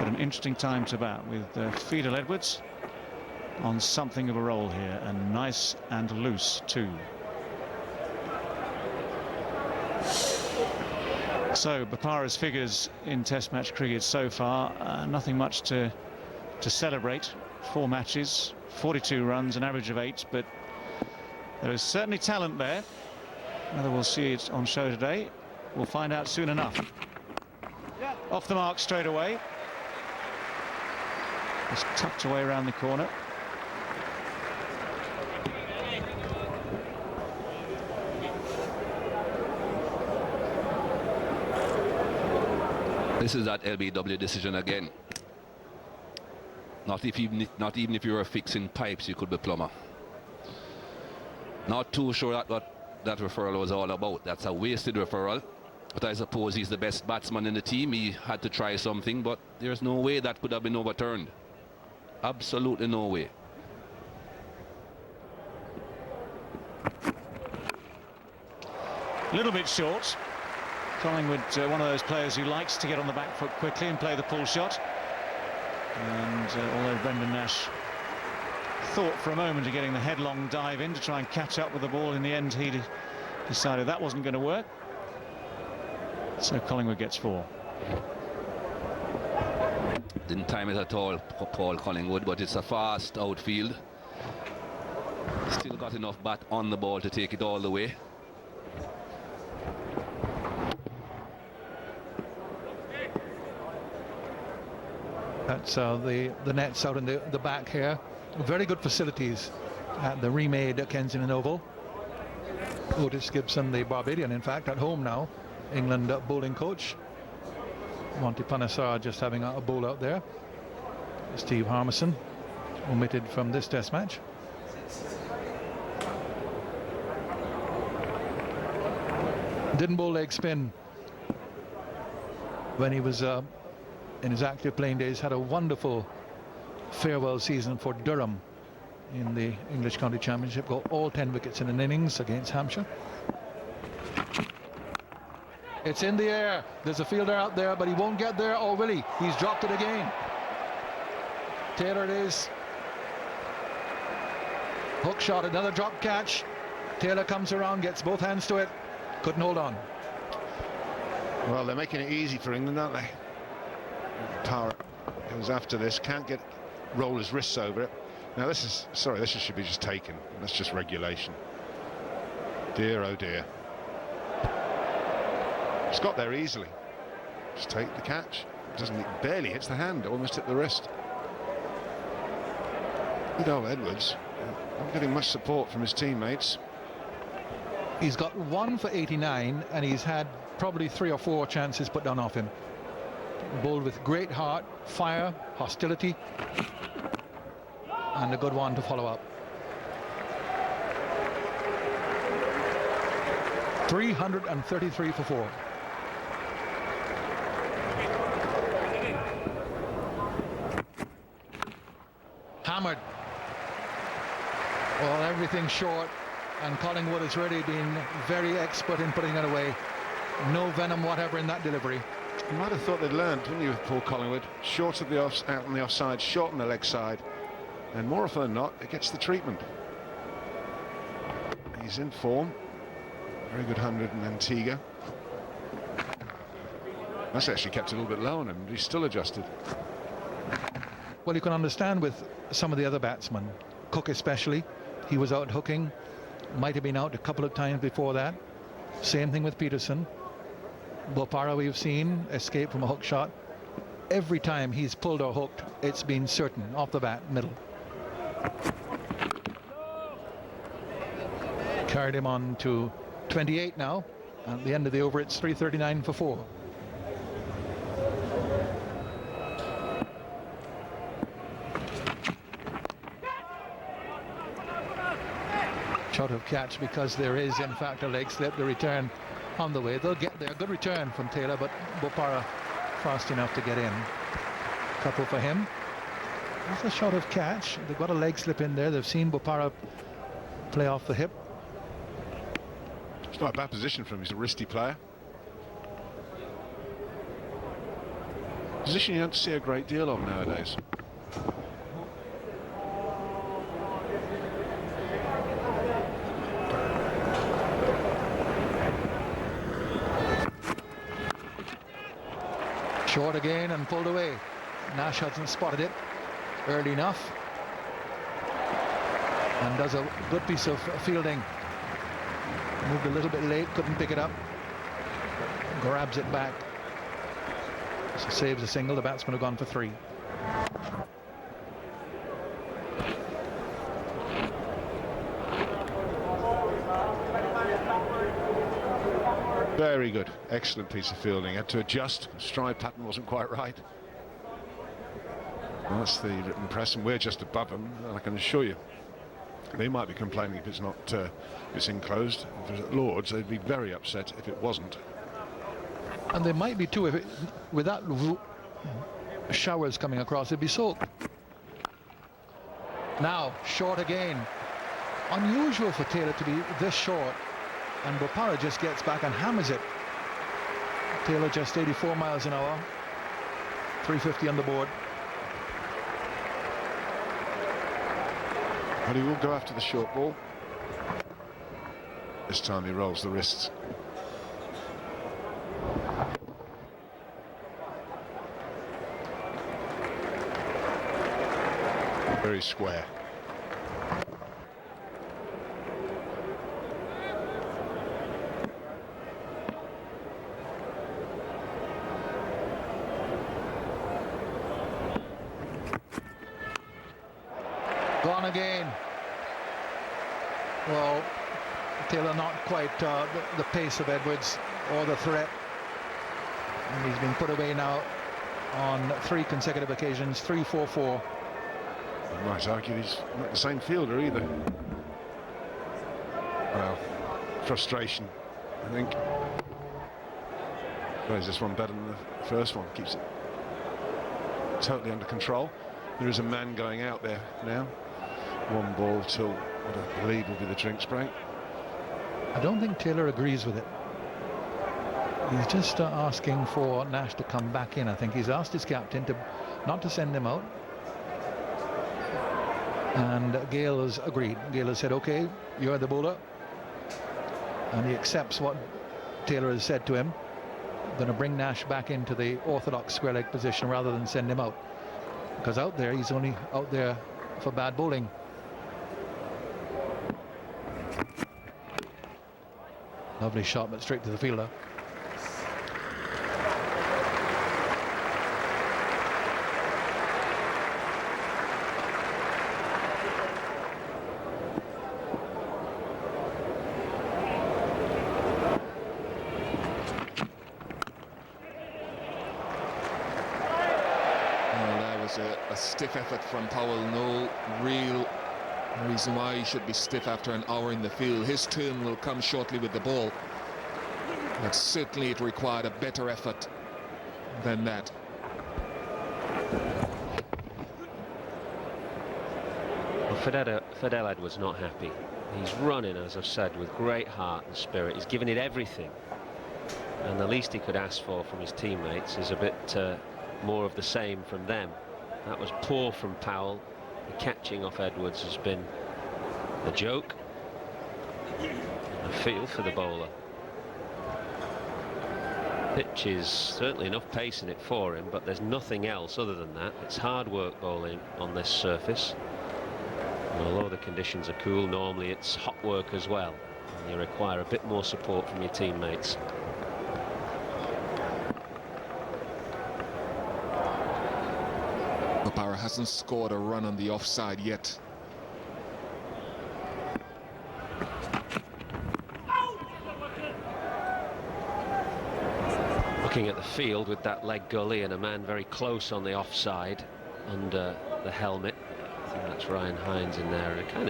an interesting time to bat with Fidel Edwards on something of a roll here, and nice and loose too. So Bopara's figures in Test match cricket so far, nothing much to celebrate. 4 matches, 42 runs, an average of 8, but there is certainly talent there. Whether we'll see it on show today, we'll find out soon enough. Off the mark straight away. Just tucked away around the corner. This is that LBW decision again. Not even if you were fixing pipes, you could be plumber. Not too sure what that referral was all about. That's a wasted referral. But I suppose he's the best batsman in the team. He had to try something, but there's no way that could have been overturned. Absolutely no way. A little bit short. Collingwood, one of those players who likes to get on the back foot quickly and play the pull shot. And although Brendan Nash thought for a moment of getting the headlong dive in to try and catch up with the ball, in the end he decided that wasn't going to work. So Collingwood gets 4. Didn't time it at all, Paul Collingwood, but it's a fast outfield. Still got enough bat on the ball to take it all the way. That's the nets out in the back here. Very good facilities at the remade Kensington Oval. Otis Gibson, the Barbadian, in fact, at home now. England bowling coach. Monty Panesar just having a bowl out there. Steve Harmison omitted from this test match. Didn't bowl leg spin when he was in his active playing days. Had a wonderful farewell season for Durham in the English County Championship. Got all 10 wickets in an innings against Hampshire. It's in the air. There's a fielder out there, but he won't get there, or will he? He's dropped it again. Taylor it is. Hook shot, another drop catch. Taylor comes around, gets both hands to it. Couldn't hold on. Well, they're making it easy for England, aren't they? Power goes after this, can't roll his wrists over it. Now this should be just taken. That's just regulation. Dear, oh dear. It's got there easily. Just take the catch. Barely hits the hand, almost hit the wrist. Good old Edwards. Not getting much support from his teammates. He's got 1 for 89, and he's had probably 3 or 4 chances put down off him. Bowled with great heart, fire, hostility, and a good one to follow up. 333 for 4. Hammered. Well, everything short, and Collingwood has really been very expert in putting it away. No venom whatever in that delivery. You might have thought they'd learned, wouldn't you, with Paul Collingwood? Short of the out on the offside, short on the leg side, and more often than not, it gets the treatment. He's in form. Very good 100 in Antigua. That's actually kept a little bit low on him. He's still adjusted. Well, you can understand with some of the other batsmen, Cook especially. He was out hooking, might have been out a couple of times before that. Same thing with Peterson. Bopara, we've seen escape from a hook shot. Every time he's pulled or hooked, it's been certain off the bat, middle. Carried him on to 28 now. At the end of the over, it's 339 for 4. Short of catch because there is in fact a leg slip. The return on the way. They'll get there. Good return from Taylor, but Bopara fast enough to get in. Couple for him. There's a shot of catch. They've got a leg slip in there. They've seen Bopara play off the hip. It's not a bad position for him. He's a wristy player. position you don't see a great deal of nowadays. Short again and pulled away. Nash hasn't spotted it early enough and does a good piece of fielding. Moved a little bit late, couldn't pick it up. Grabs it back. So saves a single. The batsman have gone for 3. Very good, excellent piece of fielding. Had to adjust. Stride pattern wasn't quite right. Well, that's the written press, and we're just above them. And I can assure you, they might be complaining if it's not, if it's enclosed. If it was at Lord's, they'd be very upset if it wasn't. And they might be too if it, with that showers coming across, it'd be soaked. Now short again. Unusual for Taylor to be this short, and Bopara just gets back and hammers it. Taylor just 84 miles an hour, 350 on the board. But he will go after the short ball. This time he rolls the wrists. Very square. Gone again. Well, Taylor not quite the pace of Edwards or the threat. And he's been put away now on 3 consecutive occasions, 3, 4, 4. I might argue he's not the same fielder either. Well, frustration, I think. Plays this one better than the first one. Keeps it totally under control. There is a man going out there now. 1 ball till what I believe will be the drinks break. I don't think Taylor agrees with it. He's just asking for Nash to come back in. I think he's asked his captain to not to send him out. And Gale has agreed. Gale has said, okay, you're the bowler. And he accepts what Taylor has said to him. Going to bring Nash back into the orthodox square leg position rather than send him out. Because out there, he's only out there for bad bowling. Lovely shot, but straight to the fielder. A stiff effort from Powell. No real reason why he should be stiff after an hour in the field. His turn will come shortly with the ball, but certainly it required a better effort than that. Well, Fidel Edwards not happy. He's running, as I've said, with great heart and spirit. He's given it everything, and the least he could ask for from his teammates is a bit more of the same from them. That was poor from Powell. The catching off Edwards has been a joke. A feel for the bowler. Pitch is certainly enough pace in it for him, but there's nothing else other than that. It's hard work bowling on this surface. And although the conditions are cool, normally it's hot work as well. And you require a bit more support from your teammates. Bopara hasn't scored a run on the offside yet. Looking at the field with that leg gully and a man very close on the offside under the helmet. I think that's Ryan Hines in there. And it kind of